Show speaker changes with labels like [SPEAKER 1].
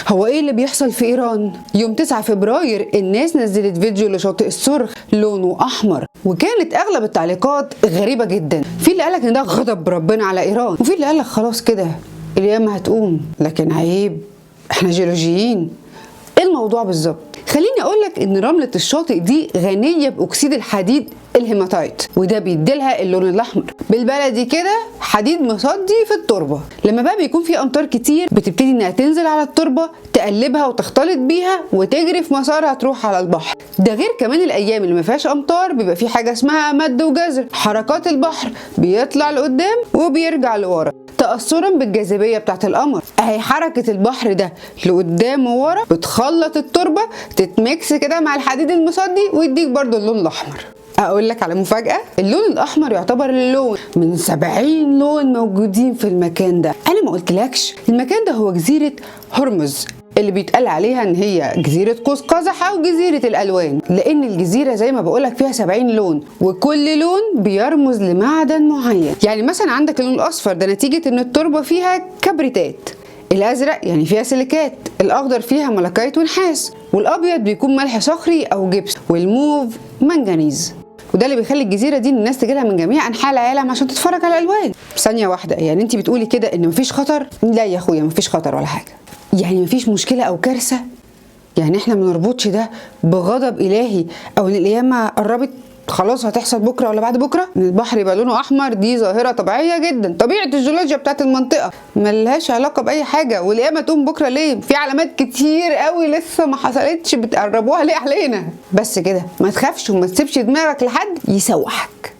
[SPEAKER 1] هو ايه اللي بيحصل في ايران؟ يوم 9 فبراير الناس نزلت فيديو لشاطئ الصرخ لونه احمر، وكانت اغلب التعليقات غريبه جدا. في اللي قالك ان ده غضب ربنا على ايران، وفي اللي قالك خلاص كده القيامه هتقوم. لكن عيب، احنا جيولوجيين. ايه الموضوع بالظبط؟ خليني اقولك ان رمله الشاطئ دي غنيه باكسيد الحديد الهيماتايت، وده بيديلها اللون الاحمر. بالبلدي كده حديد مصدي في التربه. لما بقى بيكون في امطار كتير بتبتدي انها تنزل على التربه تقلبها وتختلط بيها وتجري في مسارها تروح على البحر. ده غير كمان الايام اللي ما فيهاش امطار بيبقى في حاجه اسمها مد وجزر، حركات البحر بيطلع لقدام وبيرجع لورا تأثرا بالجاذبية بتاعت القمر. اهي حركة البحر ده لقدام وورا بتخلط التربة تتميكس كده مع الحديد المصدي ويديك برضو اللون الأحمر. اقول لك على مفاجأة، اللون الأحمر يعتبر اللون من 70 لون موجودين في المكان ده. انا ما قلتلكش المكان ده هو جزيرة هرمز اللي بيتقال عليها ان هي جزيرة قوس قزح او جزيرة الالوان، لان الجزيرة زي ما بقولك فيها 70 لون وكل لون بيرمز لمعدن معين. يعني مثلا عندك اللون الاصفر ده نتيجة ان التربة فيها كبريتات، الازرق يعني فيها سيليكات، الاخضر فيها ملكيت ونحاس، والابيض بيكون ملح صخري او جبس، والموف منجنيز. وده اللي بيخلي الجزيره دي الناس تجيلها من جميع انحاء العالم عشان تتفرج على الالوان. ثانيه واحده، يعني انت بتقولي كده ان مفيش خطر؟ لا يا اخويا مفيش خطر ولا حاجه. يعني مفيش مشكله او كارثه؟ يعني احنا ما نربطش ده بغضب الهي او ان القيامه قربت خلاص هتحصل بكره ولا بعد بكره؟ ان البحر يبقى لونه احمر دي ظاهره طبيعيه جدا، طبيعه الجيولوجيا بتاعت المنطقه، ملهاش علاقه باي حاجه. والقيامه تقوم بكره ليه؟ في علامات كتير قوي لسه ما حصلتش، بتقربوها ليه علينا؟ بس كده، ما تخافش وما تسيبش دماغك لحد يسوحك.